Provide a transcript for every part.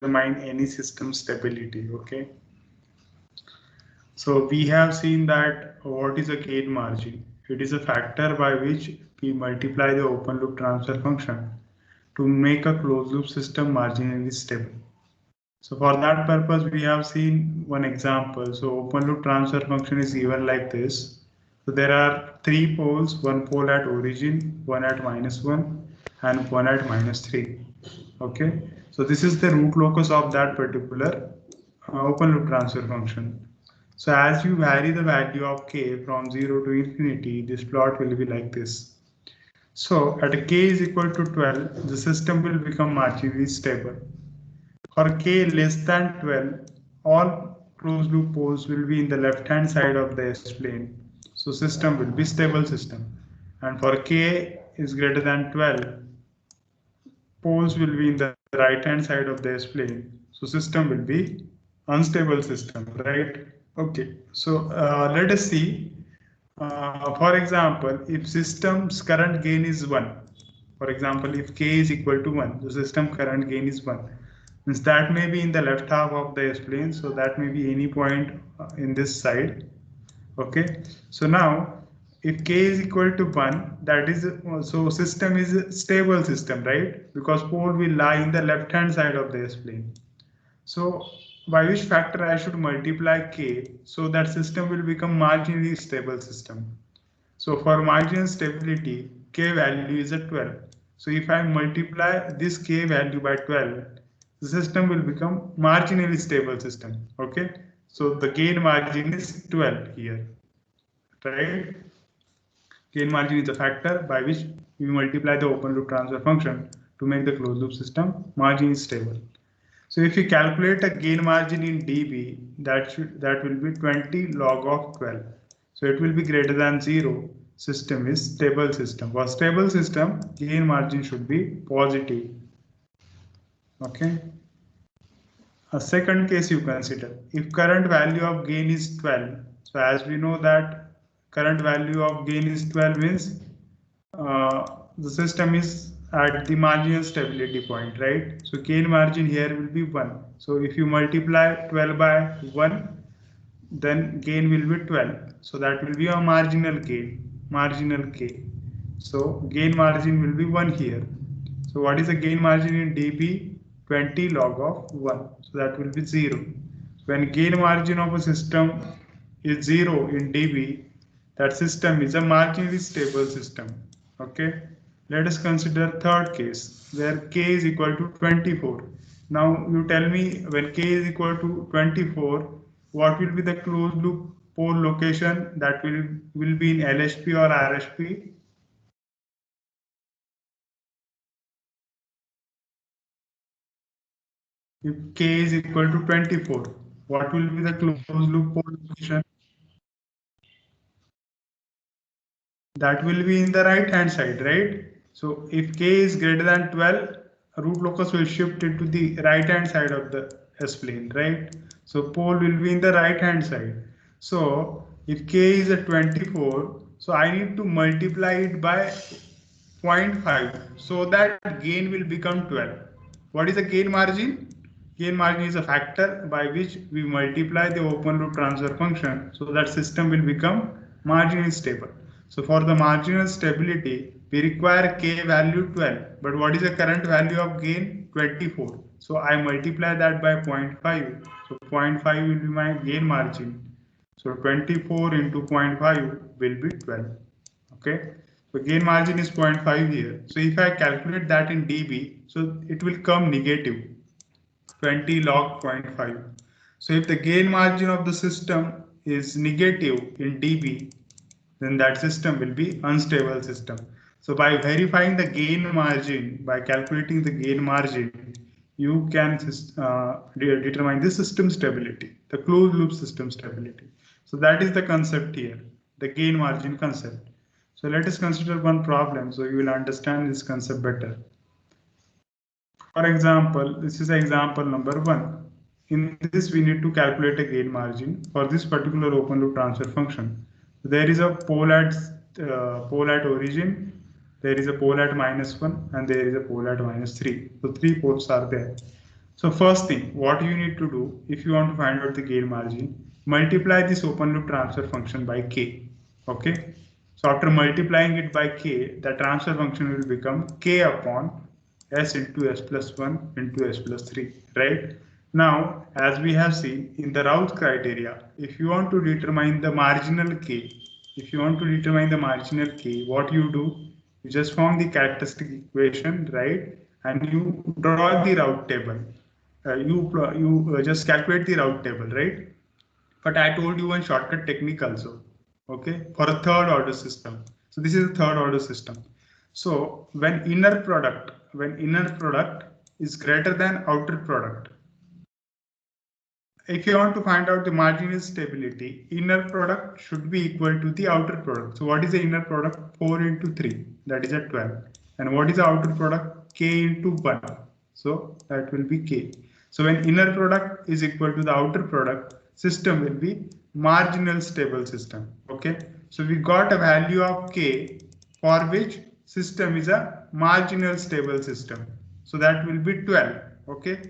determine any system stability. Okay. So we have seen that what is a gain margin? It is a factor by which we multiply the open loop transfer function to make a closed loop system marginally stable. So for that purpose, we have seen one example. So open loop transfer function is given like this. So there are three poles, one pole at origin, one at -1, and one at -3. Okay. So this is the root locus of that particular open loop transfer function. So as you vary the value of k from 0 to infinity, this plot will be like this. So at k is equal to 12, the system will become marginally stable. For k less than 12, all closed loop poles will be in the left hand side of the S-plane. So system will be stable system. And for k is greater than 12, poles will be in the right hand side of the S-plane. So system will be unstable system, right? Okay, so let us see. For example, if system's current gain is 1, for example, if k is equal to 1, the system current gain is 1. Means that may be in the left half of the S-plane, so that may be any point in this side. Okay, so now if k is equal to 1, that is, so system is a stable system, right? Because pole will lie in the left hand side of the S-plane. So by which factor I should multiply k so that system will become marginally stable system. So for marginal stability, k value is at 12. So if I multiply this k value by 12, the system will become marginally stable system. Okay. So the gain margin is 12 here, right? Gain margin is a factor by which we multiply the open loop transfer function to make the closed loop system margin stable. So if you calculate a gain margin in dB, that will be 20 log of 12. So it will be greater than 0. System is stable system. For stable system, gain margin should be positive. Okay. A second case you consider. If current value of gain is 12, so as we know that current value of gain is 12 means the system is at the marginal stability point, right? So gain margin here will be 1. So if you multiply 12 by 1, then gain will be 12. So that will be a marginal gain, marginal k. So gain margin will be 1 here. So what is the gain margin in dB? 20 log of 1. So that will be 0. When gain margin of a system is 0 in dB, that system is a marginally stable system. Okay. Let us consider third case where k is equal to 24. Now you tell me when k is equal to 24, what will be the closed loop pole location that will be in LHP or RHP? If k is equal to 24, what will be the closed loop pole location? That will be in the right hand side, right? So if k is greater than 12, root locus will shift into the right hand side of the S-plane, right? So pole will be in the right hand side. So if k is at 24, so I need to multiply it by 0.5 so that gain will become 12. What is the gain margin? Gain margin is a factor by which we multiply the open loop transfer function so that system will become marginally stable. So for the marginal stability, we require k value 12. But what is the current value of gain? 24. So I multiply that by 0.5. So 0.5 will be my gain margin. So 24 into 0.5 will be 12. Okay. So gain margin is 0.5 here. So if I calculate that in dB, so it will come negative 20 log 0.5. So if the gain margin of the system is negative in dB, then that system will be unstable system. So by verifying the gain margin, by calculating the gain margin, you can determine the system stability, the closed loop system stability. So that is the concept here, the gain margin concept. So let us consider one problem so you will understand this concept better. For example, this is example number 1. In this, we need to calculate a gain margin for this particular open loop transfer function. There is a pole at origin, there is a pole at -1, and there is a pole at -3. So 3 poles are there. So first thing, what you need to do if you want to find out the gain margin, multiply this open loop transfer function by k. Okay. So after multiplying it by k, the transfer function will become k upon s into s plus 1 into s plus 3, right? Now, as we have seen in the Routh criteria, if you want to determine the marginal k, what you do, you just form the characteristic equation, right? And you draw the Routh table. You just calculate the Routh table, right? But I told you one shortcut technique also, okay, for a third order system. So this is a third order system. So when inner product is greater than outer product, if you want to find out the marginal stability, inner product should be equal to the outer product. So what is the inner product? 4 into 3, that is a 12. And what is the outer product? K into 1. So that will be K. So when inner product is equal to the outer product, system will be marginal stable system. Okay. So we got a value of K for which system is a marginal stable system. So that will be 12. Okay.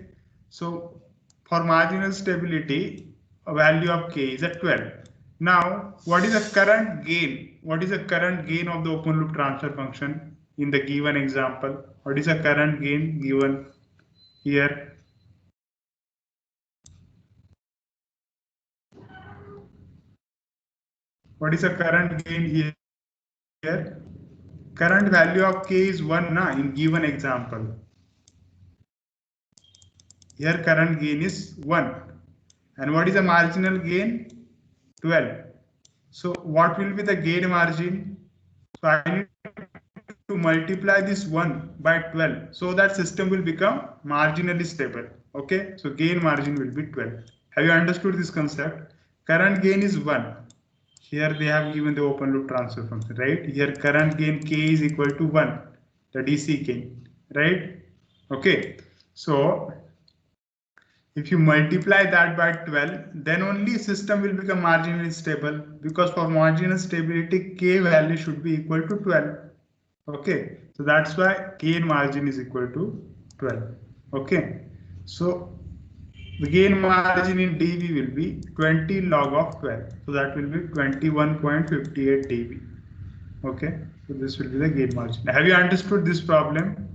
So for marginal stability, a value of k is at 12. Now, what is the current gain? What is the current gain of the open loop transfer function in the given example? What is the current gain given here? What is the current gain here? Current value of k is 1 na, in given example. Here current gain is 1. And what is the marginal gain? 12. So what will be the gain margin? So I need to multiply this 1 by 12 so that system will become marginally stable. Okay, so gain margin will be 12. Have you understood this concept? Current gain is 1. Here they have given the open loop transfer function, right? Here current gain k is equal to 1, the DC gain, right? Okay, so if you multiply that by 12, then only system will become marginally stable, because for marginal stability, k value should be equal to 12. Okay, so that's why gain margin is equal to 12. Okay, so the gain margin in dB will be 20 log of 12. So that will be 21.58 dB. Okay, so this will be the gain margin. Have you understood this problem?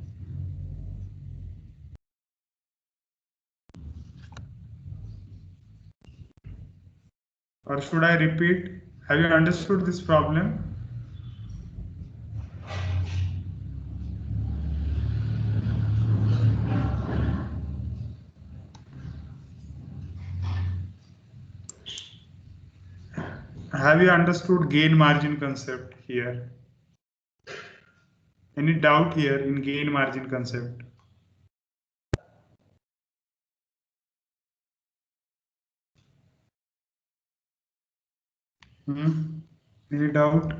Or should I repeat? Have you understood this problem? Have you understood gain margin concept here? Any doubt here in gain margin concept? Any doubt?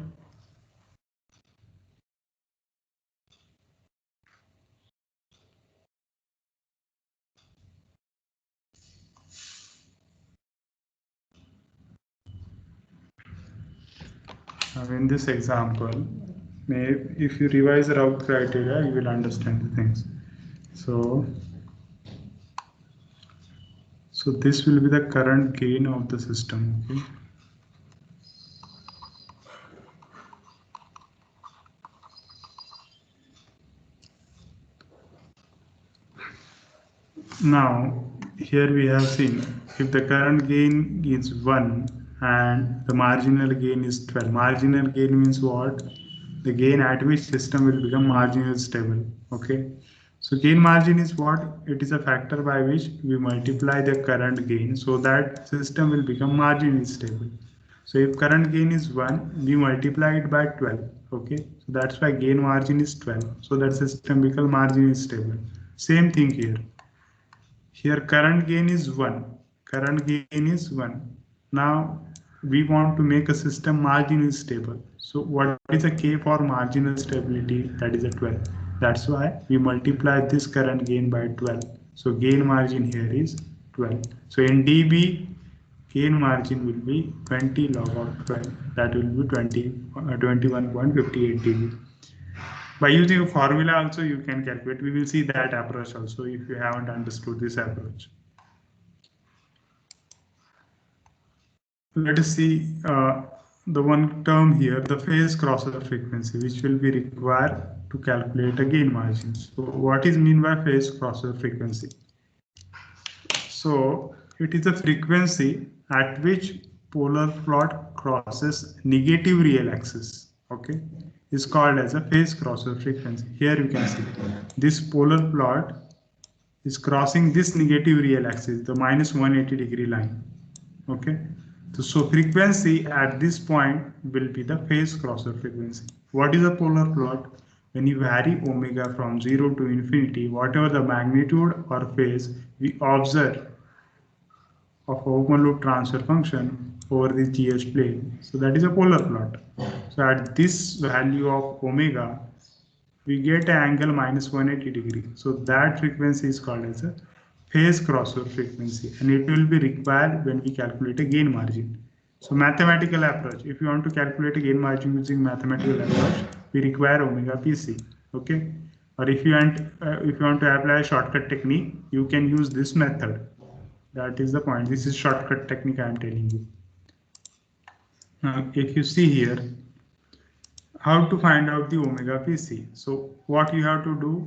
In this example, if you revise the Routh criteria, you will understand the things. So this will be the current gain of the system. Okay. Now, here we have seen if the current gain is 1 and the marginal gain is 12. Marginal gain means what? The gain at which system will become marginally stable. Okay. So gain margin is what? It is a factor by which we multiply the current gain so that system will become marginally stable. So if current gain is 1, we multiply it by 12. Okay. So that's why gain margin is 12. So that system becomes marginally stable. Same thing here. Here current gain is 1. Current gain is 1. Now we want to make a system marginally stable. So what is a K for marginal stability? That is a 12. That's why we multiply this current gain by 12. So gain margin here is 12. So in dB, gain margin will be 20 log of 12. That will be 21.58 dB. By using a formula also you can calculate. We will see that approach also if you haven't understood this approach. Let us see the one term here, the phase crossover frequency, which will be required to calculate a gain margin. So what is mean by phase crossover frequency? So it is a frequency at which polar plot crosses negative real axis. Okay, is called as a phase crossover frequency. Here you can see this polar plot is crossing this negative real axis, the minus 180 degree line. Okay, so frequency at this point will be the phase crossover frequency. What is a polar plot? When you vary omega from 0 to infinity, whatever the magnitude or phase we observe of open loop transfer function over the GS plane. So that is a polar plot. So at this value of omega, we get an angle minus 180 degree. So that frequency is called as a phase crossover frequency, and it will be required when we calculate a gain margin. So mathematical approach, if you want to calculate a gain margin using mathematical approach, we require omega PC. Okay, or if you want to apply a shortcut technique, you can use this method. That is the point. This is shortcut technique I am telling you. Now, if you see here, how to find out the omega PC. So what you have to do,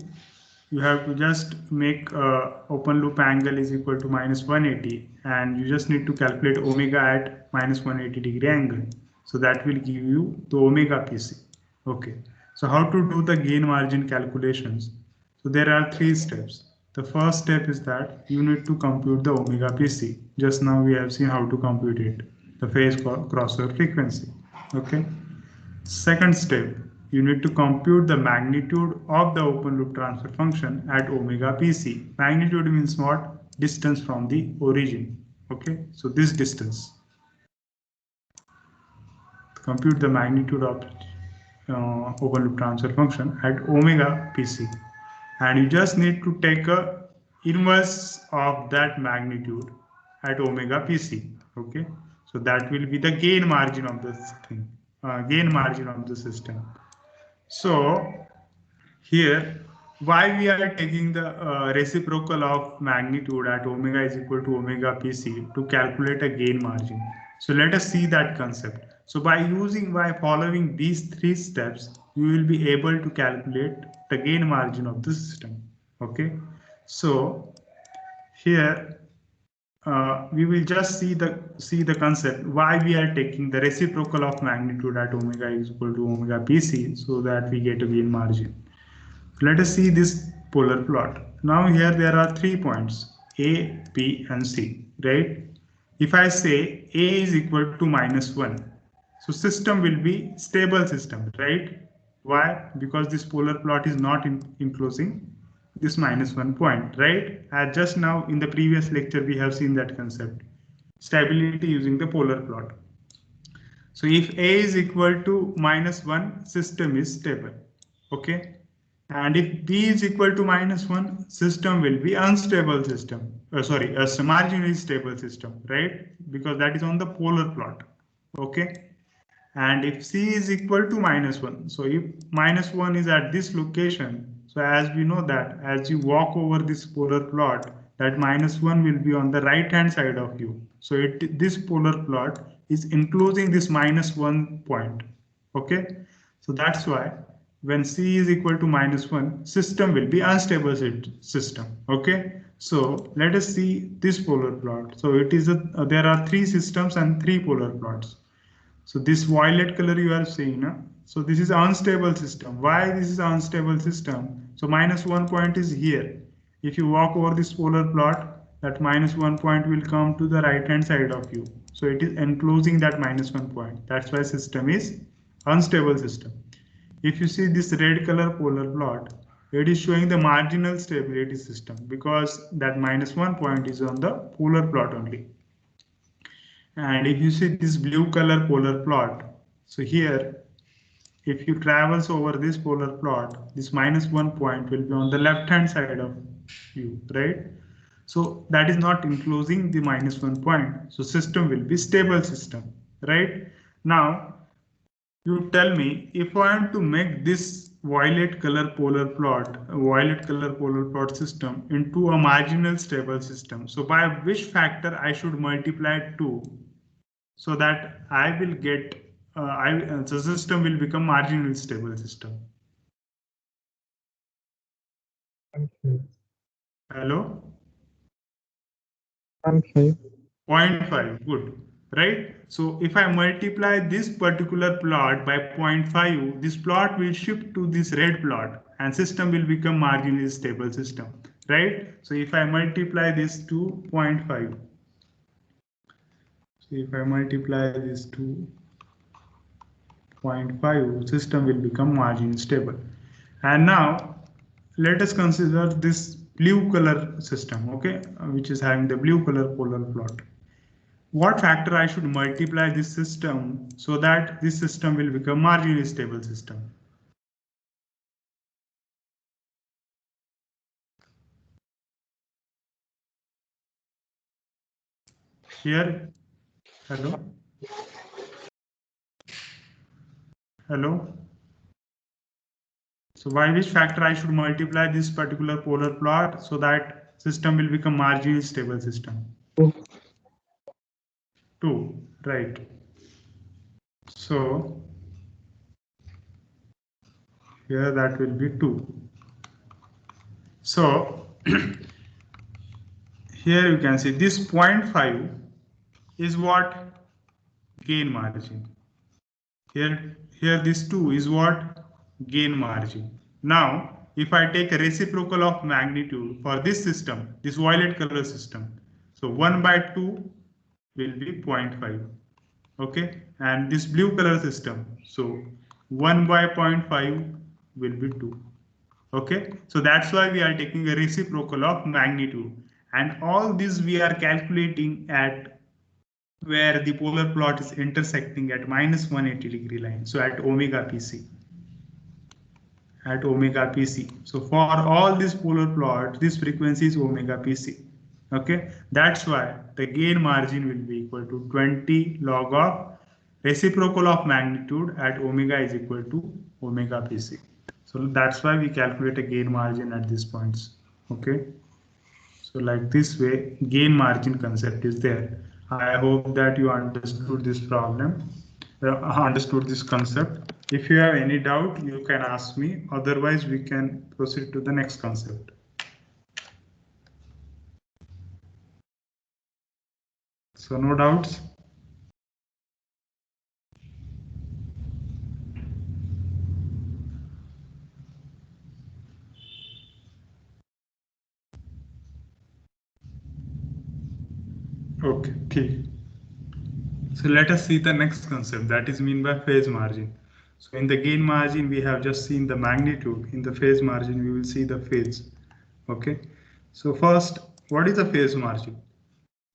you have to just make open loop angle is equal to minus 180, and you just need to calculate omega at minus 180 degree angle. So that will give you the omega PC. Okay. So how to do the gain margin calculations? So there are 3 steps. The first step is that you need to compute the omega PC. Just now we have seen how to compute it, the phase crossover frequency. Okay. Second step, you need to compute the magnitude of the open loop transfer function at omega PC. Magnitude means what? Distance from the origin. Okay, so this distance. Compute the magnitude of open loop transfer function at omega PC. And you just need to take a inverse of that magnitude at omega PC. Okay, so that will be the gain margin of this thing. Gain margin of the system. So here, why we are taking the reciprocal of magnitude at omega is equal to omega PC to calculate a gain margin. So let us see that concept. So by following these 3 steps, you will be able to calculate the gain margin of the system. Okay. So here we will just see the concept why we are taking the reciprocal of magnitude at omega is equal to omega PC, so that we get a gain margin. Let us see this polar plot. Now here there are 3 points, A, B and C, right? If I say A is equal to minus 1, so system will be stable system, right? Why? Because this polar plot is not enclosing this minus 1 point, right? As just now in the previous lecture we have seen that concept, stability using the polar plot. So if A is equal to minus 1, system is stable. Okay, and if B is equal to minus 1, system will be unstable system. A marginally stable system, right? Because that is on the polar plot. Okay, and if C is equal to minus 1, so if minus 1 is at this location, so as we know that as you walk over this polar plot, that minus 1 will be on the right hand side of you. So this polar plot is enclosing this minus 1 point. Okay, so that's why when C is equal to minus 1, system will be unstable system. Okay, so let us see this polar plot. So it is there are 3 systems and 3 polar plots. So this violet color you are seeing, so this is unstable system. Why this is unstable system? So minus 1 point is here. If you walk over this polar plot, that minus 1 point will come to the right hand side of you. So it is enclosing that minus 1 point. That's why system is unstable system. If you see this red color polar plot, it is showing the marginal stability system, because that minus 1 point is on the polar plot only. And if you see this blue color polar plot, so here if you travels over this polar plot, this minus 1 point will be on the left hand side of you, right? So that is not enclosing the minus 1 point. So system will be stable system, right? Now you tell me, if I want to make this violet color polar plot system into a marginal stable system. So by which factor I should multiply 2 so that I will get the system will become marginal stable system. Okay. Hello? Okay. 0.5, good, right? So if I multiply this particular plot by 0.5, this plot will shift to this red plot and system will become marginally stable system, right? So if I multiply this to 0.5, so if I multiply this to 0.5, system will become marginally stable. And now let us consider this blue color system, okay, which is having the blue color polar plot. What factor I should multiply this system so that this system will become marginally stable system? Here, hello, hello. So by which factor I should multiply this particular polar plot so that system will become marginally stable system? 2, right? So here that will be 2. So here you can see this 0.5 is what? Gain margin. Here this 2 is what? Gain margin. Now, if I take a reciprocal of magnitude for this system, this violet color system, so 1 by 2 will be 0.5. Okay, and this blue color system, so 1 by 0.5 will be 2. Okay, so that's why we are taking a reciprocal of magnitude, and all this we are calculating at where the polar plot is intersecting at minus 180-degree line. So at omega PC. At omega PC. So for all these polar plots, this frequency is omega PC. Okay, that's why the gain margin will be equal to 20 log of reciprocal of magnitude at omega is equal to omega PC. So that's why we calculate a gain margin at these points. Okay. So like this way, gain margin concept is there. I hope that you understood this problem, understood this concept. If you have any doubt, you can ask me. Otherwise, we can proceed to the next concept. So no doubts? Okay. So let us see the next concept, that is mean by phase margin. So in the gain margin, we have just seen the magnitude. In the phase margin, we will see the phase. Okay. So first, what is the phase margin?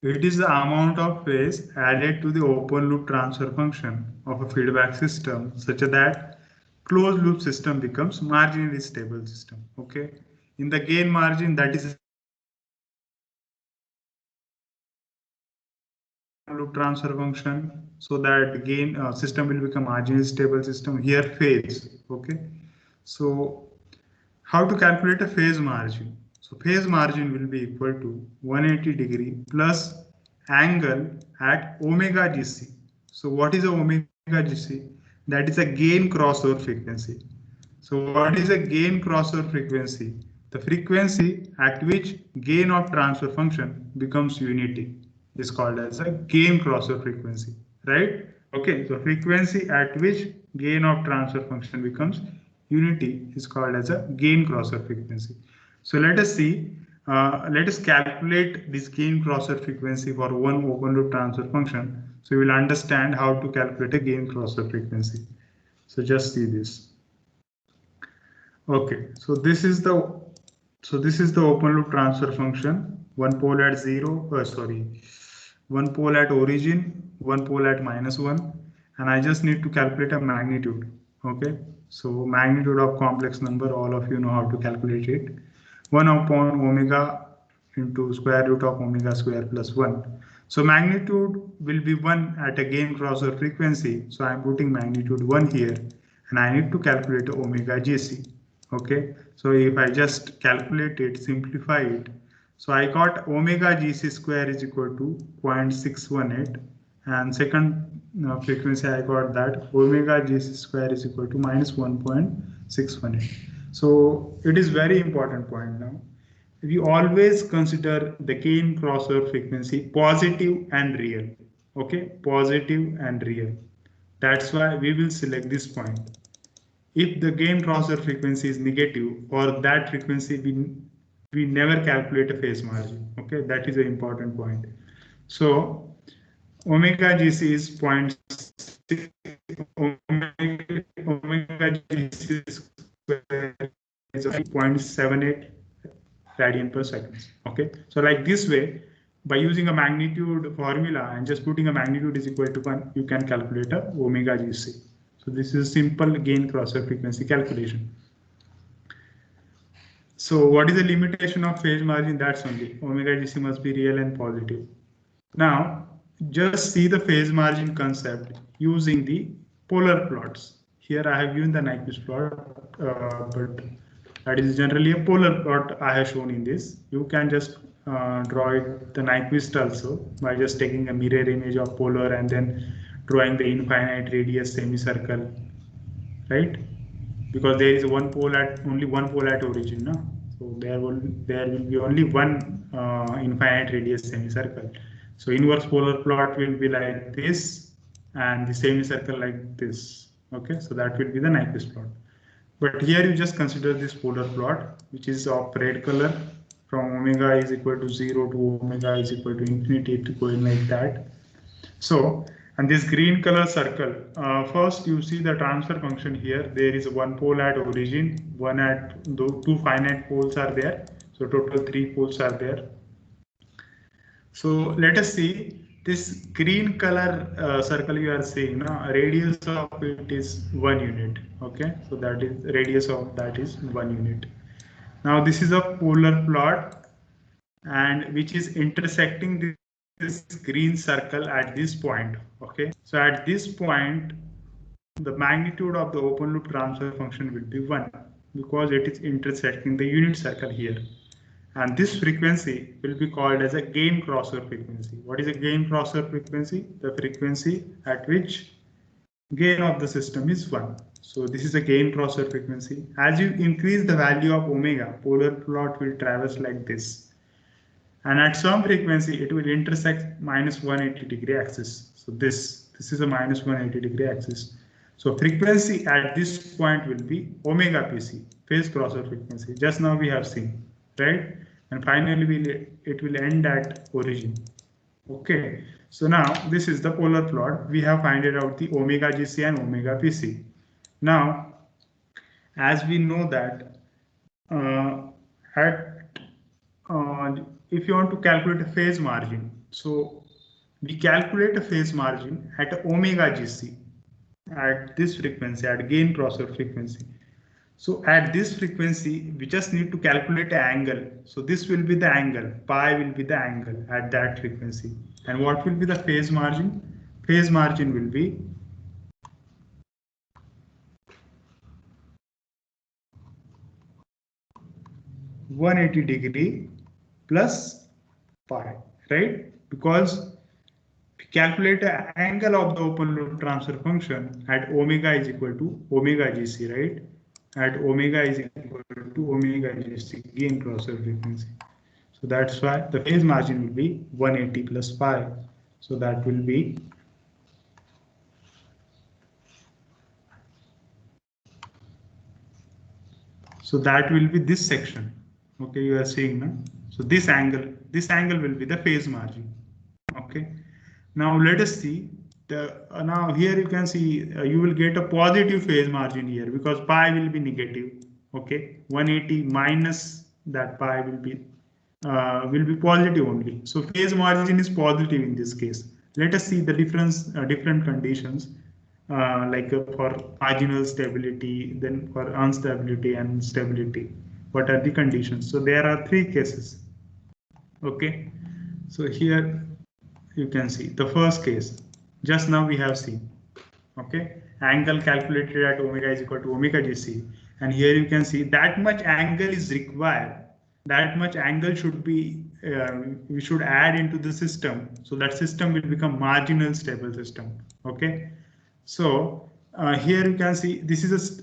It is the amount of phase added to the open loop transfer function of a feedback system such that closed loop system becomes marginally stable system. Okay. In the gain margin, that is loop transfer function so that gain system will become marginally stable system. Here phase. Okay. So how to calculate a phase margin? So phase margin will be equal to 180-degree plus angle at omega GC. So what is a omega GC? That is a gain crossover frequency. So what is a gain crossover frequency? The frequency at which gain of transfer function becomes unity is called as a gain crossover frequency, right? Okay, so frequency at which gain of transfer function becomes unity is called as a gain crossover frequency. So let us see, let us calculate this gain crossover frequency for one open loop transfer function. So we will understand how to calculate a gain crossover frequency. So just see this. Okay, so this is the open loop transfer function. One pole at one pole at origin, one pole at -1, and I just need to calculate a magnitude. Okay, so magnitude of complex number, all of you know how to calculate it. 1 upon omega into square root of omega square plus 1. So magnitude will be 1 at a gain crossover frequency. So I'm putting magnitude 1 here. and I need to calculate omega GC. Okay, so if I just calculate it, simplify it, so I got omega GC square is equal to 0.618, and second frequency I got that omega GC square is equal to minus 1.618. So it is very important point now. We always consider the gain crossover frequency positive and real. Okay, positive and real. That's why we will select this point. If the gain crossover frequency is negative, for that frequency we never calculate a phase margin. Okay, that is an important point. So omega GC is 0.6, omega GC square is 0.78 radian per second. Okay, so like this way, by using a magnitude formula and just putting a magnitude is equal to 1, you can calculate a omega GC. So this is simple gain crossover frequency calculation. So what is the limitation of phase margin? That's only omega GC must be real and positive. Now just see the phase margin concept using the polar plots. Here I have given the Nyquist plot, but that is generally a polar plot I have shown in this. You can just draw it the Nyquist also by just taking a mirror image of polar and then drawing the infinite radius semicircle, right? Because there is only one pole at origin, no? So there will be only one infinite radius semicircle. So inverse polar plot will be like this, and the semicircle like this. Okay, so that will be the Nyquist plot. But here you just consider this polar plot, which is of red color, from omega is equal to 0 to omega is equal to infinity, to going like that. So, and this green color circle, first you see the transfer function here. There is one pole at origin, one at two finite poles are there. So total 3 poles are there. So let us see this green color circle you are seeing now, radius of it is 1 unit. Okay, so that is radius of that is 1 unit. Now this is a polar plot, and which is intersecting this green circle at this point. Okay, so at this point the magnitude of the open loop transfer function will be 1 because it is intersecting the unit circle here. And this frequency will be called as a gain crossover frequency. What is a gain crossover frequency? The frequency at which gain of the system is 1. So this is a gain crossover frequency. As you increase the value of omega, polar plot will traverse like this. And at some frequency, it will intersect minus 180 degree axis. So this is a minus 180 degree axis. So frequency at this point will be omega PC, phase crossover frequency. Just now we have seen, right? And finally it will end at origin. Okay, so now this is the polar plot. We have found out the omega GC and omega PC. Now, as we know that if you want to calculate a phase margin, so we calculate a phase margin at omega GC at this frequency, at gain crossover frequency. So at this frequency, we just need to calculate an angle. So this will be the angle, pi will be the angle at that frequency. And what will be the phase margin? Phase margin will be (180° plus pi, right? Because we calculate the angle of the open loop transfer function at omega is equal to omega GC, right? At omega is equal to omega GC, gain crossover frequency. So that's why the phase margin will be 180 plus pi. So that will be this section. Okay, you are seeing now. So this angle will be the phase margin. Okay. Now let us see the now here you can see you will get a positive phase margin here because pi will be negative. Okay, 180 minus that pi will be positive only. So phase margin is positive in this case. Let us see the difference, different conditions like for marginal stability, then for instability and stability. What are the conditions? So there are 3 cases. Okay, so here you can see the first case just now we have seen. Okay, angle calculated at omega is equal to omega GC. And here you can see that much angle is required. That much angle should be, we should add into the system. So that system will become marginal stable system. Okay. So here you can see this is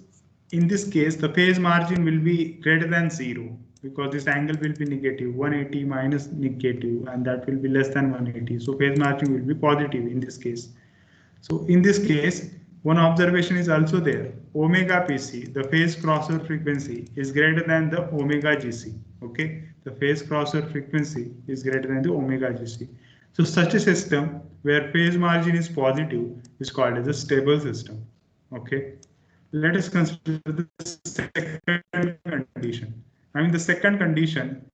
in this case, the phase margin will be greater than 0 because this angle will be negative 180 minus negative, and that will be less than 180. So phase margin will be positive in this case. So in this case, one observation is also there. Omega PC, the phase crossover frequency, is greater than the omega GC. Okay, the phase crossover frequency is greater than the omega GC. So such a system where phase margin is positive is called as a stable system. Okay, let us consider the second condition. I mean, the second condition,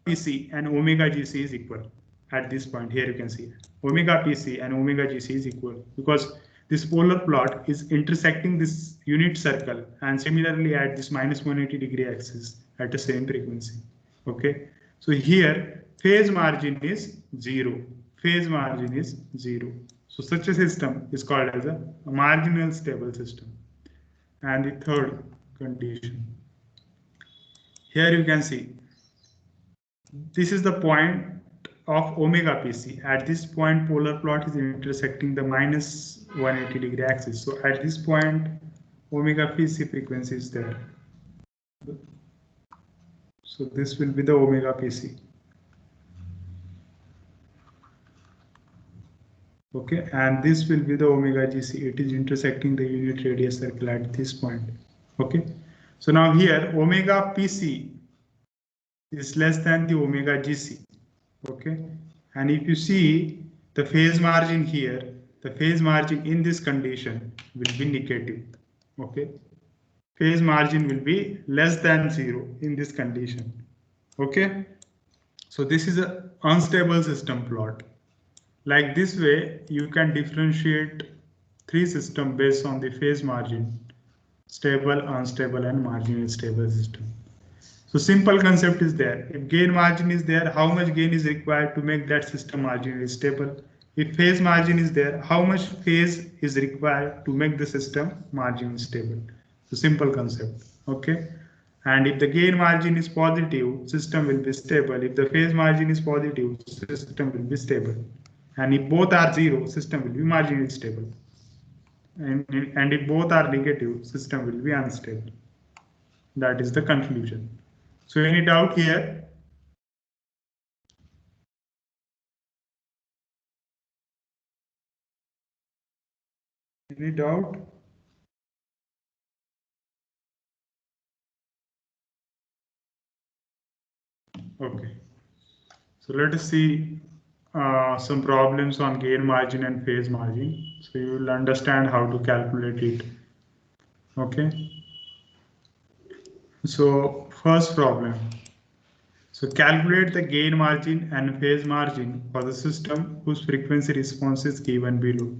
PC and omega GC is equal. At this point here you can see omega PC and omega GC is equal because this polar plot is intersecting this unit circle and similarly at this minus 180 degree axis at the same frequency. Okay, so here phase margin is 0. Phase margin is 0. So such a system is called as a marginal stable system. And the third condition, here you can see this is the point of omega PC. At this point, polar plot is intersecting the minus 180 degree axis. So at this point, omega PC frequency is there. So this will be the omega PC. Okay, and this will be the omega GC. It is intersecting the unit radius circle at this point. Okay, so now here omega PC is less than the omega GC. Okay, and if you see the phase margin here, the phase margin in this condition will be negative. Okay, phase margin will be less than 0 in this condition. Okay, so this is an unstable system plot. Like this way, you can differentiate three systems based on the phase margin: stable, unstable, and marginally stable system. So simple concept is there. If gain margin is there, how much gain is required to make that system marginally stable? If phase margin is there, how much phase is required to make the system marginally stable? So simple concept. Okay. And if the gain margin is positive, system will be stable. If the phase margin is positive, system will be stable. And if both are 0, system will be marginally stable. And if both are negative, system will be unstable. That is the conclusion. So any doubt here? Any doubt? Okay. So let us see some problems on gain margin and phase margin. So you will understand how to calculate it. Okay. So first problem. So calculate the gain margin and phase margin for the system whose frequency response is given below.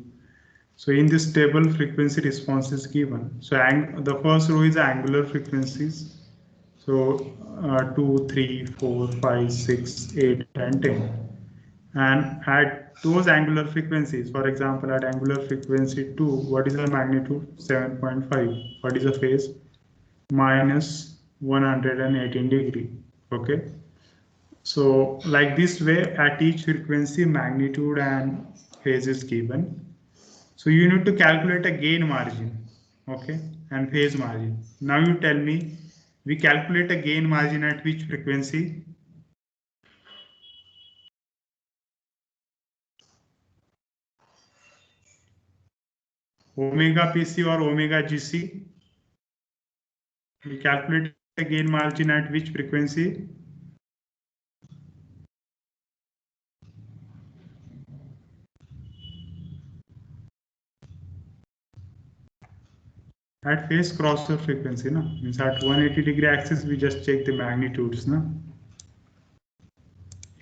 So in this table, frequency response is given. So the first row is angular frequencies. So 2, 3, 4, 5, 6, 8, and 10. And at those angular frequencies, for example, at angular frequency 2, what is the magnitude? 7.5. What is the phase? Minus 118 degree. Okay. So like this way, at each frequency, magnitude and phase is given. So you need to calculate a gain margin, okay, and phase margin. Now you tell me, we calculate a gain margin at which frequency? Omega PC or omega GC? We calculate a gain margin at which frequency? At phase crossover frequency, no? Means at 180 degree axis, we just check the magnitudes, no?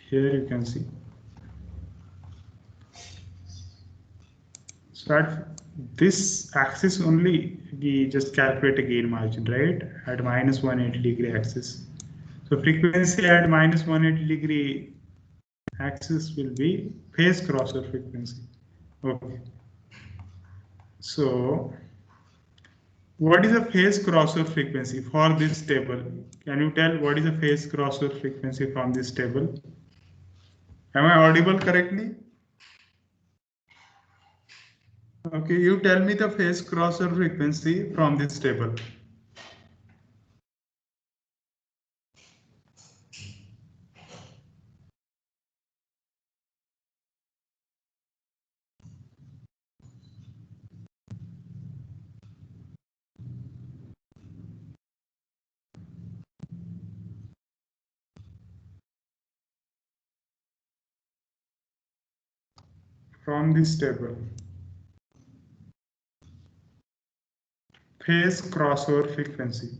Here you can see. So at this axis only, we just calculate a gain margin, right? At minus 180 degree axis. So frequency at minus 180 degree axis will be phase crossover frequency. Okay. So what is the phase crossover frequency for this table? Can you tell what is the phase crossover frequency from this table? Am I audible correctly? Okay, you tell me the phase crossover frequency from this table. From this table. Phase crossover frequency.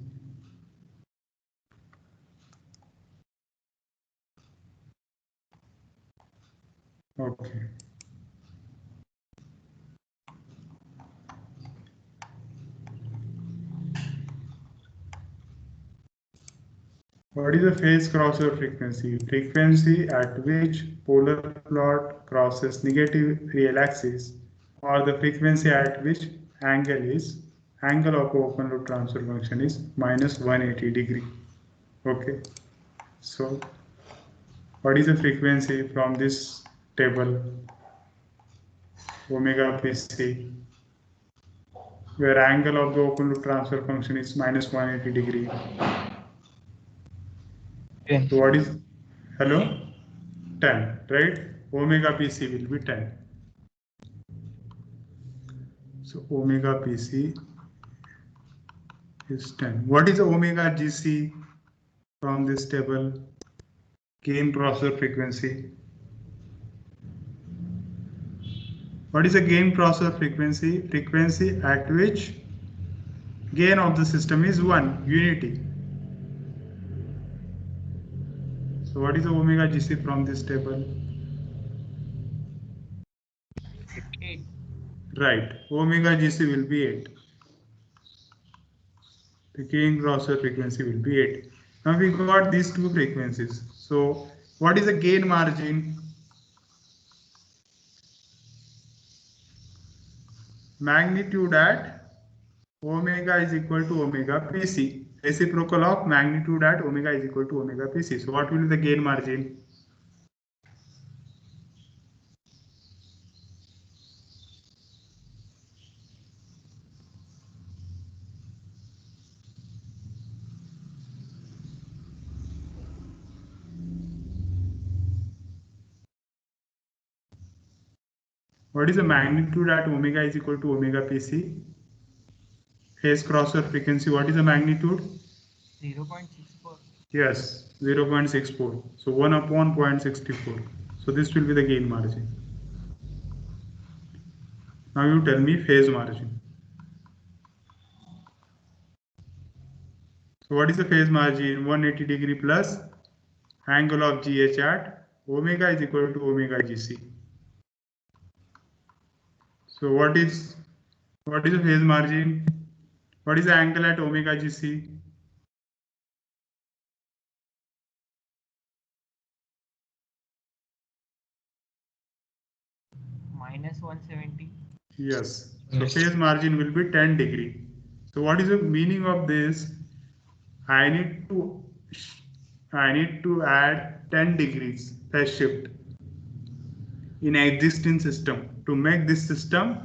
Okay. What is the phase crossover frequency? Frequency at which polar plot crosses negative real axis, or the frequency at which angle of open loop transfer function is minus 180 degree. Okay. So what is the frequency from this table? Omega pc, where angle of the open loop transfer function is minus 180 degree. So what is, hello? 10, right? Omega PC will be 10. So omega PC is 10. What is the omega GC from this table? Gain crossover frequency. What is the gain crossover frequency? Frequency at which gain of the system is 1, unity. So what is the omega GC from this table? 8. Right, omega GC will be 8. The gain crossover frequency will be 8. Now we got these two frequencies. So what is the gain margin? Magnitude at omega is equal to omega pc. Reciprocal of magnitude at omega is equal to omega pc. So what will be the gain margin? What is the magnitude at omega is equal to omega pc? Phase crossover frequency, what is the magnitude? 0.64. Yes, 0.64. So 1 upon 0.64. So this will be the gain margin. Now you tell me phase margin. So what is the phase margin? 180 degree plus angle of GH at omega is equal to omega GC. So what is the phase margin? What is the angle at omega GC? Minus 170. Yes. So phase margin will be 10 degree. So what is the meaning of this? I need to add 10 degrees phase shift in existing system to make this system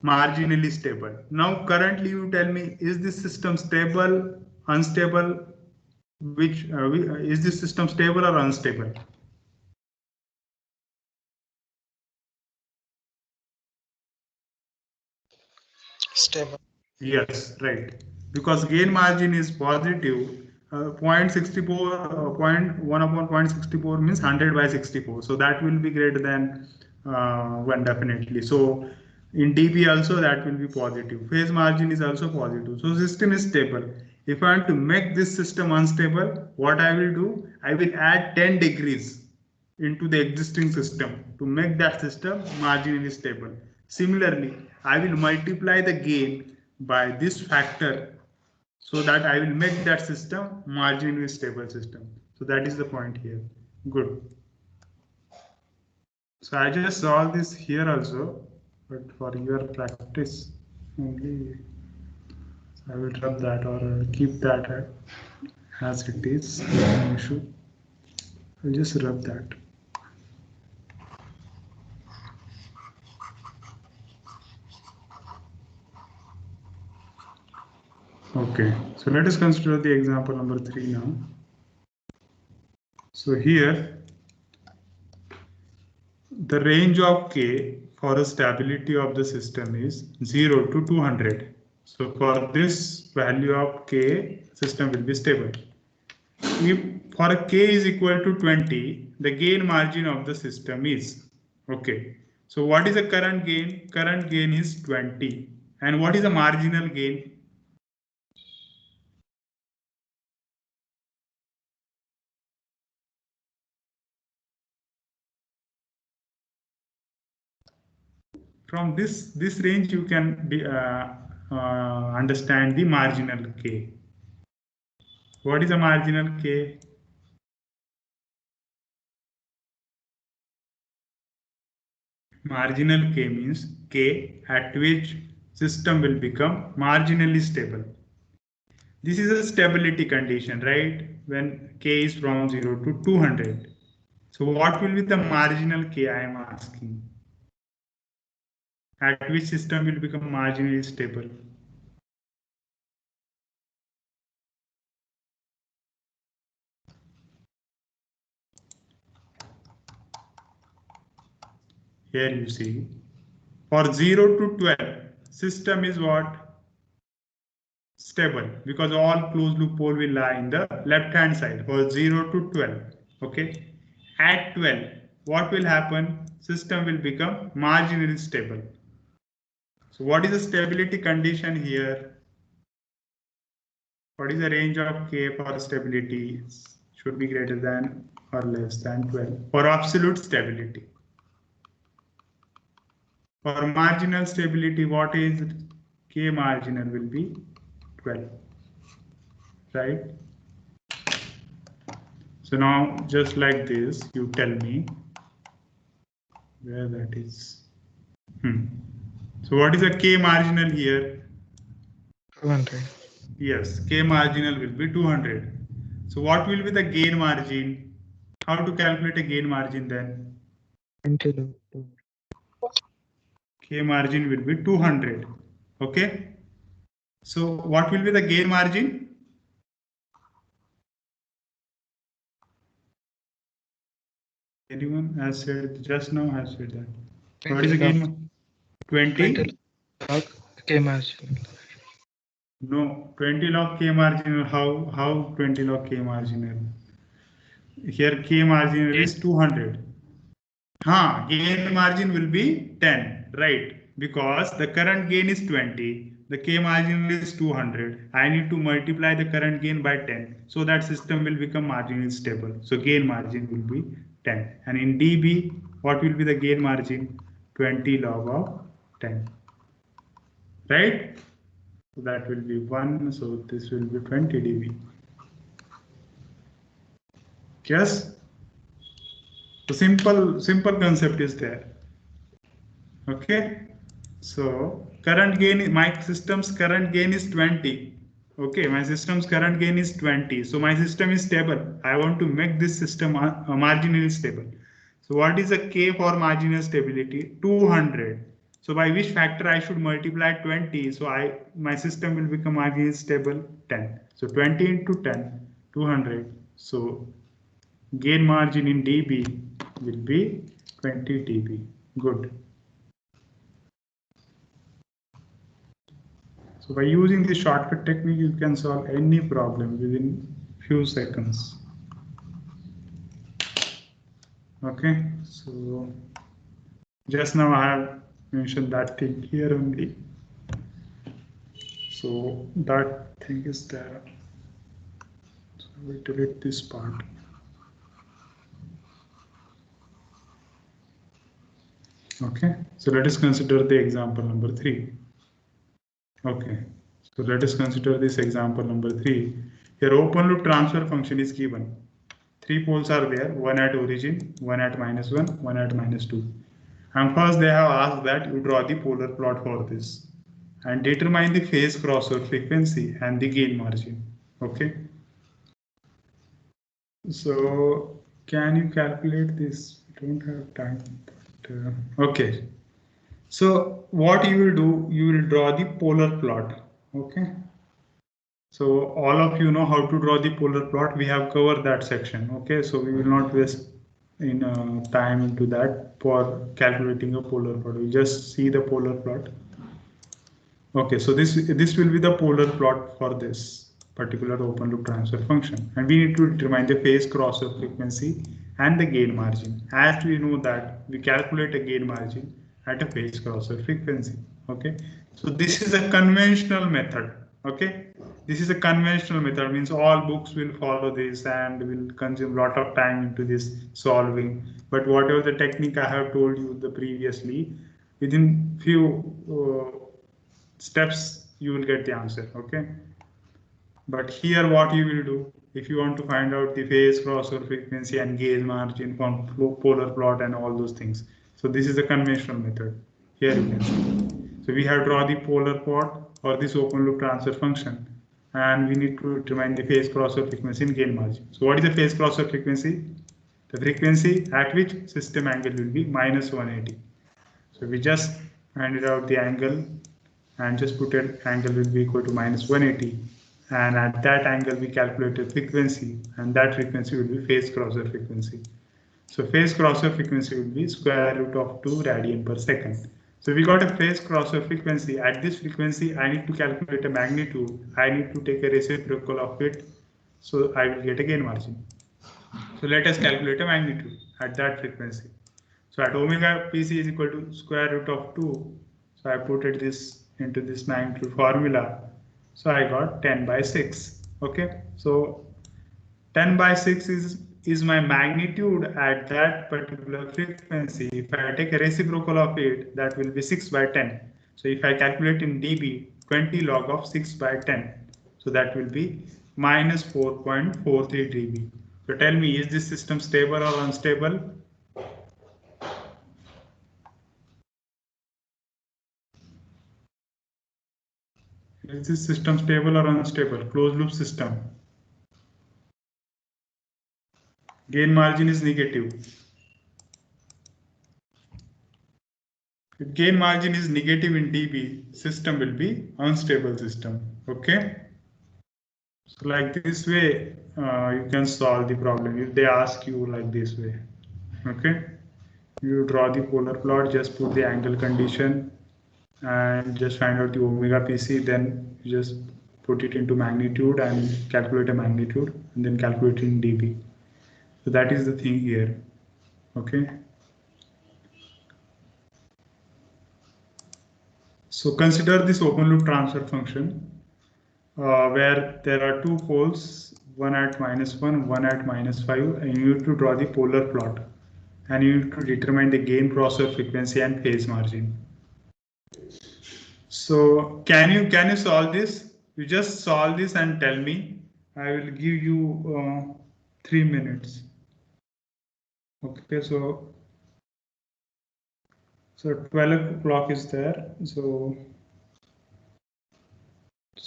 marginally stable. Now currently you tell me, is this system stable, unstable? Which is this system stable or unstable? Stable. Yes, right. Because gain margin is positive. 0.64, 0.1 upon 0.64 means 100 by 64. So that will be greater than 1 definitely. So in dB also that will be positive. Phase margin is also positive. So system is stable. If I want to make this system unstable, what I will do? I will add 10 degrees into the existing system to make that system marginally stable. Similarly, I will multiply the gain by this factor so that I will make that system marginally stable system. So that is the point here. Good. So I just solved this here also. but for your practice only, I will drop that or keep that as it is. No issue. I'll just rub that. Okay, so let us consider the example number 3 now. So here, the range of K for a stability of the system is 0 to 200. So for this value of K, system will be stable. If for a K is equal to 20, the gain margin of the system is, okay. So what is the current gain? Current gain is 20. And what is the marginal gain? From this range, you can understand the marginal K. What is a marginal K? Marginal K means K at which system will become marginally stable. This is a stability condition, right? When K is from 0 to 200. So what will be the marginal K, I am asking? At which system will become marginally stable? Here you see, for 0 to 12, system is what? Stable, because all closed loop pole will lie in the left hand side for 0 to 12. Okay, at 12, what will happen? System will become marginally stable. So what is the stability condition here? What is the range of K for stability? Should be greater than or less than 12 for absolute stability. For marginal stability, what is K marginal will be 12, right? So now just like this, you tell me where that is. So what is the K marginal here? 200. Yes, K marginal will be 200. So what will be the gain margin? How to calculate a gain margin then? 20 log. K margin will be 200. Okay. So what will be the gain margin? Anyone has said just now has said that. What is the gain? 20 log K margin. No, 20 log K marginal. How 20 log K marginal? Here K marginal is 200. Gain margin will be 10, right? Because the current gain is 20, the K marginal is 200. I need to multiply the current gain by 10, so that system will become marginally stable. So gain margin will be 10. And in dB, what will be the gain margin? 20 log of 10, right? So that will be 1, so this will be 20 dB. Yes? The simple concept is there. Okay, so current gain, my system's current gain is 20. Okay, my system's current gain is 20. So my system is stable. I want to make this system marginally stable. So what is the K for marginal stability? 200. So by which factor I should multiply 20? So my system will become marginally stable 10. So 20 into 10, 200. So gain margin in dB will be 20 dB. Good. So by using the shortcut technique, you can solve any problem within few seconds. Okay, so just now I have mentioned that thing here only. So that thing is there. So I will delete this part. Okay, so let us consider the example number 3. Okay, so let us consider this example number 3. Here open loop transfer function is given. 3 poles are there, one at origin, one at -1, one at -2. And first they have asked that you draw the polar plot for this and determine the phase crossover frequency and the gain margin. Okay. So can you calculate this? We don't have time. But, okay. So what you will do, you will draw the polar plot. Okay. So all of you know how to draw the polar plot. We have covered that section. Okay. So we will not waste in time into that for calculating a polar plot. We just see the polar plot. Okay. So this will be the polar plot for this particular open loop transfer function, and we need to determine the phase crossover frequency and the gain margin. As we know that we calculate a gain margin at a phase crossover frequency. Okay, so this is a conventional method. Okay, this is a conventional method, means all books will follow this and will consume a lot of time into this solving. But whatever the technique I have told you the previously, within few steps you will get the answer. Okay, but here what you will do, if you want to find out the phase crossover frequency and gain margin from polar plot and all those things, so this is a conventional method. Here you can see. So we have draw the polar plot for this open loop transfer function, and we need to determine the phase crossover frequency and gain margin. So what is the phase crossover frequency? The frequency at which system angle will be minus 180. So we just find out the angle and just put an angle will be equal to minus 180, and at that angle we calculate a frequency, and that frequency will be phase crossover frequency. So phase crossover frequency will be square root of 2 radian per second. So we got a phase crossover frequency. At this frequency I need to calculate a magnitude. I need to take a reciprocal of it, so I will get a gain margin. So let us calculate a magnitude at that frequency. So at omega PC is equal to square root of 2. So I put it this into this magnitude formula. So I got 10 by 6. Okay. So 10 by 6 is my magnitude at that particular frequency. If I take a reciprocal of it, that will be 6 by 10. So if I calculate in dB, 20 log of 6 by 10. So that will be minus 4.43 dB. So tell me, is this system stable or unstable? Is this system stable or unstable? Closed loop system. Gain margin is negative. If gain margin is negative in dB, system will be unstable system. Okay. So like this way, you can solve the problem if they ask you like this way. Okay. You draw the polar plot, just put the angle condition and just find out the omega PC, then you just put it into magnitude and calculate a magnitude and then calculate it in dB. So that is the thing here. Okay. So consider this open loop transfer function where there are two poles, one at -1, one at -5, and you need to draw the polar plot and you need to determine the gain crossover frequency and phase margin. So can you solve this? You just solve this and tell me. I will give you 3 minutes. Okay, so 12 o'clock is there. So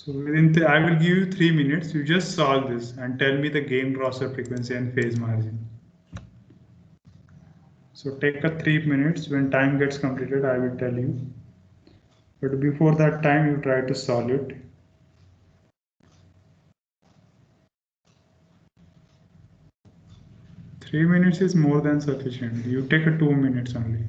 within I will give you 3 minutes. You just solve this and tell me the gain crossover frequency and phase margin. So take a 3 minutes. When time gets completed, I will tell you. But before that time, you try to solve it. 3 minutes is more than sufficient. You take a 2 minutes only.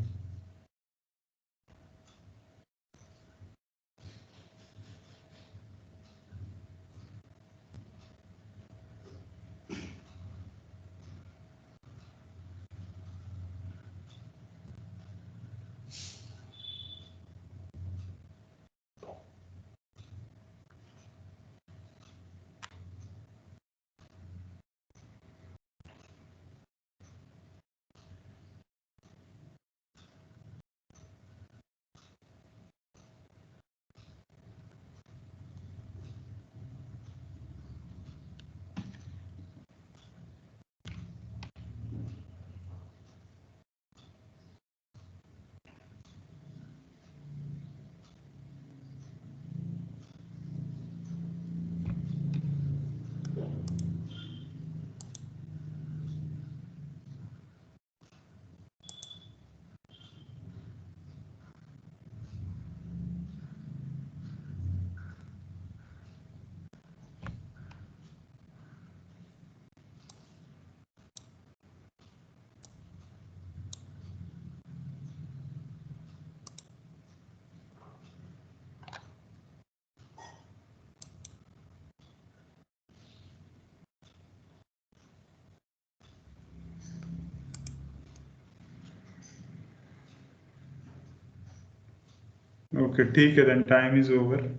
Okay, ठीक है, then time is over.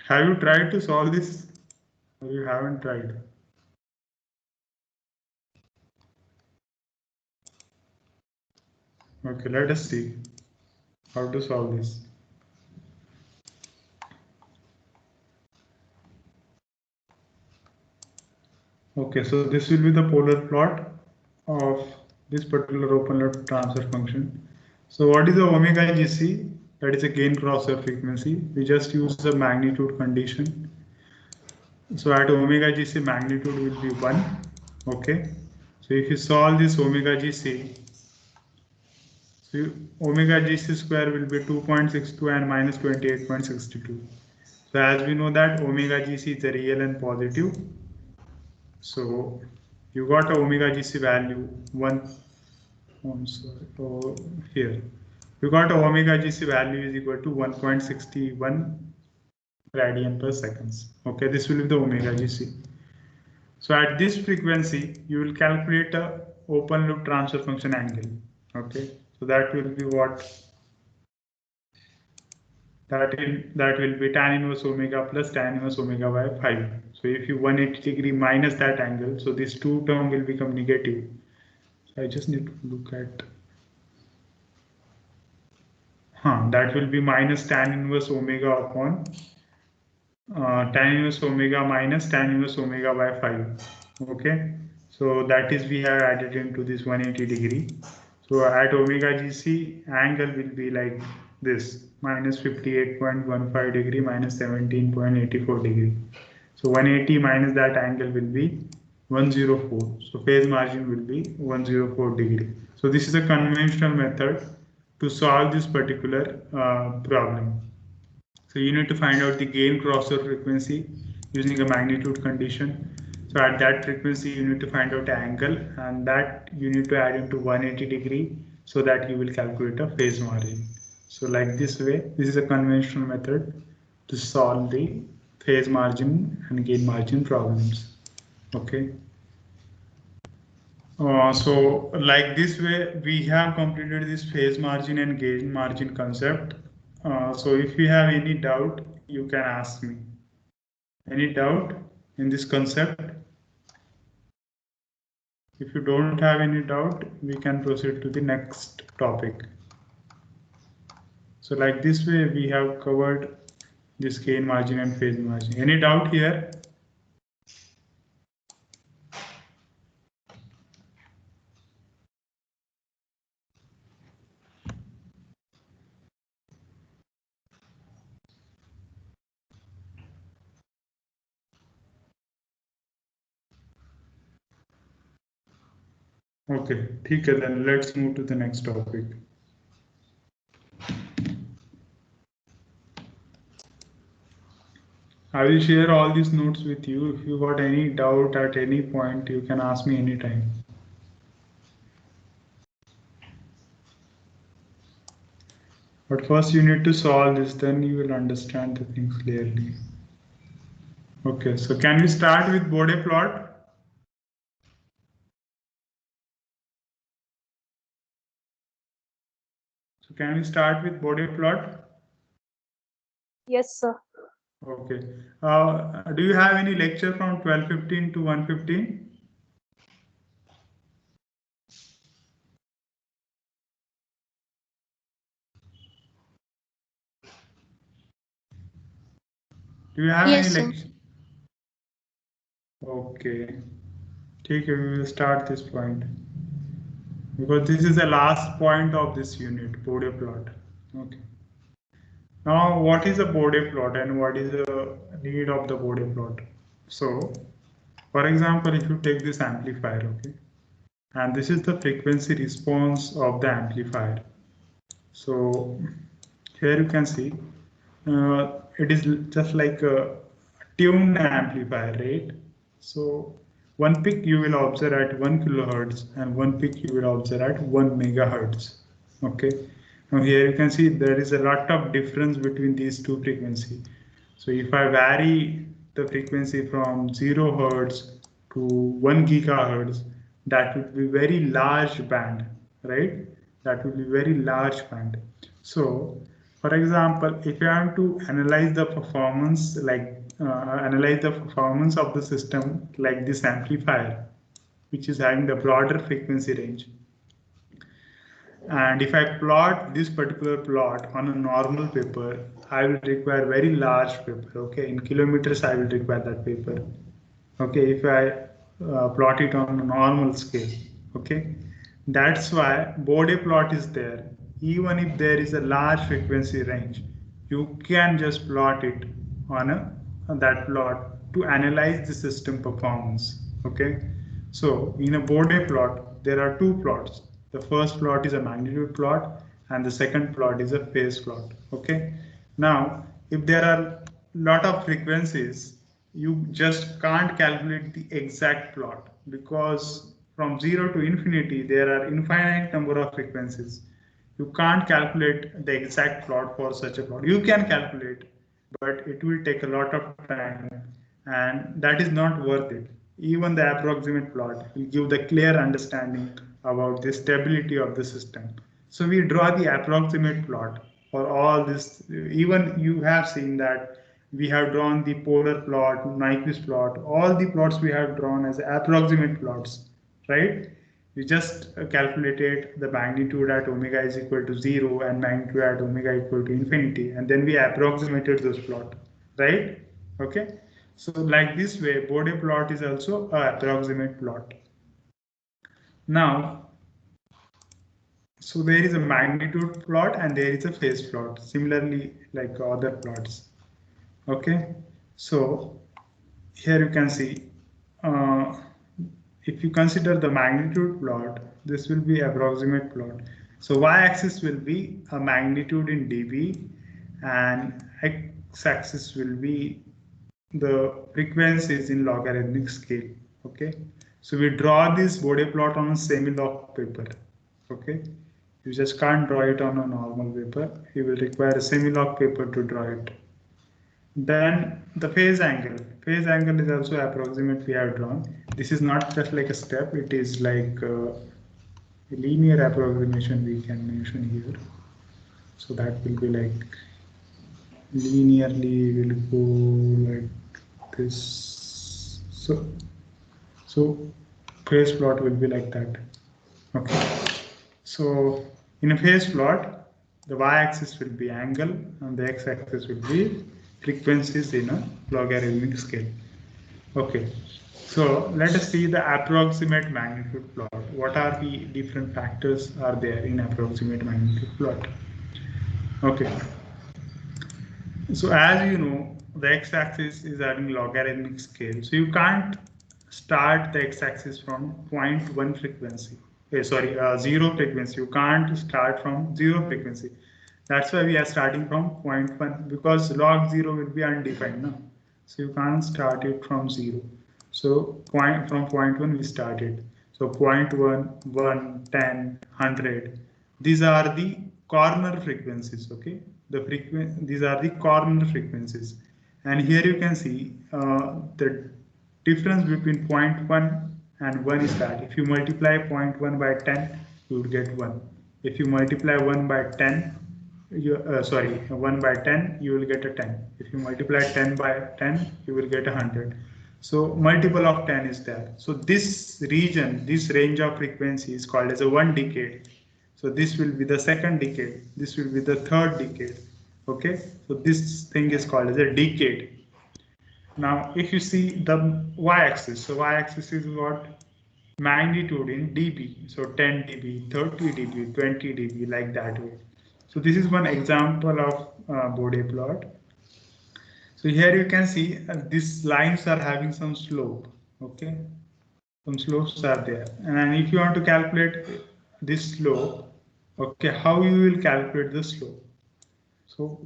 Have you tried to solve this or you haven't tried? Okay, let us see how to solve this. Okay, so this will be the polar plot of this particular open loop transfer function. So what is the omega GC? That is a gain crossover frequency. We just use the magnitude condition. So at omega GC, magnitude will be 1. Okay. So if you solve this omega GC, so omega GC square will be 2.62 and minus 28.62. So as we know that omega GC is a real and positive. So you got a omega GC value 1. I'm sorry. Oh, here you got a omega GC value is equal to 1.61 radian per seconds. Okay, this will be the omega GC. So at this frequency, you will calculate a open loop transfer function angle. Okay, so that will be what? That will be tan inverse omega plus tan inverse omega by 5. So if you 180 degree minus that angle, so this two term will become negative. So I just need to look at. That will be minus tan inverse omega upon tan inverse omega minus tan inverse omega by 5. Okay, so that is we have added into this 180 degree. So at omega GC angle will be like this, minus 58.15 degree minus 17.84 degree. So 180 minus that angle will be 104. So phase margin will be 104 degree. So this is a conventional method to solve this particular problem. So you need to find out the gain crossover frequency using a magnitude condition. So at that frequency, you need to find out the angle, and that you need to add into 180 degree so that you will calculate a phase margin. So like this way, this is a conventional method to solve the phase margin and gain margin problems. Okay. So like this way, we have completed this phase margin and gain margin concept. So if you have any doubt, you can ask me. Any doubt in this concept? If you don't have any doubt, we can proceed to the next topic. So like this way, we have covered this gain margin and phase margin. Any doubt here? Okay, ठीक है, then let's move to the next topic. I will share all these notes with you. If you got any doubt at any point, you can ask me anytime. But first you need to solve this, then you will understand the things clearly. Okay, so can we start with Bode plot? So can we start with Bode plot? Yes, sir. Okay. Do you have any lecture from 12:15 to 1:15? Do you have Yes, any sir. lecture? Okay. Okay, we will start this point because this is the last point of this unit, Bode plot. Okay. Now, what is a Bode plot and what is the need of the Bode plot? So, for example, if you take this amplifier, okay, and this is the frequency response of the amplifier. So here you can see it is just like a tuned amplifier, right? So one peak you will observe at 1 kilohertz and one peak you will observe at 1 megahertz. Okay. Now here you can see there is a lot of difference between these two frequencies. So if I vary the frequency from 0 hertz to 1 gigahertz, that would be very large band, right? That would be very large band. So, for example, if you want to analyze the performance, analyze the performance of the system like this amplifier, which is having the broader frequency range. And if I plot this particular plot on a normal paper, I will require very large paper. Okay, in kilometers, I will require that paper. Okay, if I plot it on a normal scale. Okay, that's why Bode plot is there. Even if there is a large frequency range, you can just plot it on that plot to analyze the system performance. Okay, so in a Bode plot, there are two plots. The first plot is a magnitude plot and the second plot is a phase plot. Okay, now if there are lot of frequencies, you just can't calculate the exact plot, because from 0 to infinity there are infinite number of frequencies. You can't calculate the exact plot for such a plot. You can calculate, but it will take a lot of time and that is not worth it. Even the approximate plot will give the clear understanding about the stability of the system. So we draw the approximate plot for all this. Even you have seen that we have drawn the polar plot, Nyquist plot, all the plots we have drawn as approximate plots, right? We just calculated the magnitude at omega is equal to 0 and magnitude at omega equal to infinity, and then we approximated those plot, right? Okay, so like this way, Bode plot is also an approximate plot. Now, so there is a magnitude plot and there is a phase plot, similarly like other plots. Okay, so here you can see, if you consider the magnitude plot, this will be approximate plot. So y-axis will be a magnitude in dB and x-axis will be the frequencies in logarithmic scale. Okay, so we draw this Bode plot on a semi-log paper. Okay, you just can't draw it on a normal paper. You will require a semi-log paper to draw it. Then the phase angle. Phase angle is also approximate we have drawn. This is not just like a step, it is like a linear approximation we can mention here. So that will be like linearly will go like this. So phase plot will be like that. Okay. So in a phase plot, the y-axis will be angle and the x-axis will be frequencies in a logarithmic scale. Okay, so let us see the approximate magnitude plot. What are the different factors are there in approximate magnitude plot? Okay, so as you know, the x-axis is having logarithmic scale, so you can't start the x-axis from 0.1 frequency. 0 frequency. You can't start from 0 frequency. That's why we are starting from 0.1, because log 0 will be undefined now. So you can't start it from 0. So from 0.1 we started. So 0.1, 1, 10, 100. These are the corner frequencies. Okay, these are the corner frequencies. And here you can see the difference between 0.1 and 1 is that if you multiply 0.1 by 10, you will get 1. If you multiply 1 by 10, 1 by 10, you will get a 10. If you multiply 10 by 10, you will get 100. So multiple of 10 is there. So this region, this range of frequency is called as a 1 decade. So this will be the second decade. This will be the third decade. Okay, so this thing is called as a decade. Now, if you see the y-axis, so y-axis is what? Magnitude in dB. So 10 dB, 30 dB, 20 dB, like that way. So this is one example of Bode plot. So here you can see these lines are having some slope. Okay, some slopes are there. And if you want to calculate this slope, okay, how you will calculate the slope? So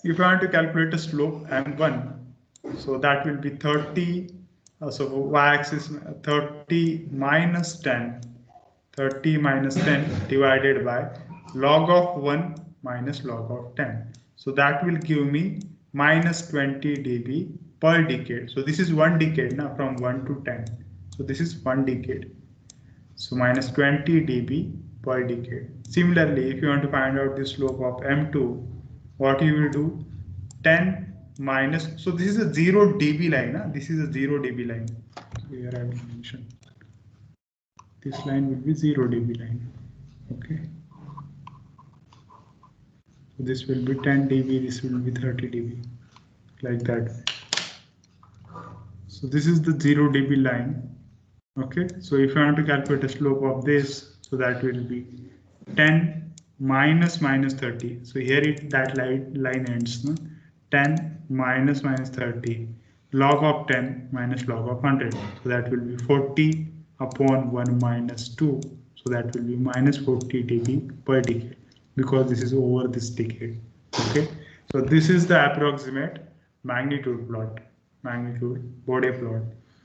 if you want to calculate a slope m1, so that will be 30. So y-axis 30 minus 10. 30 minus 10 divided by log of 1 minus log of 10. So that will give me minus 20 dB per decade. So this is 1 decade now, from 1 to 10. So this is 1 decade. So minus 20 dB per decade. Similarly, if you want to find out the slope of M2, what you will do? 10 minus, so this is a 0 dB line. This is a 0 dB line. Here I will mention. This line will be 0 dB line. Okay. So this will be 10 dB, this will be 30 dB, like that. So this is the 0 dB line. Okay, so if you want to calculate the slope of this, so that will be 10 minus 30. So here that line ends. No? 10 minus 30. Log of 10 minus log of 100. So that will be 40 upon 1 minus 2. So that will be minus 40 dB per decade, because this is over this decade. Okay, so this is the approximate magnitude plot, magnitude Bode plot.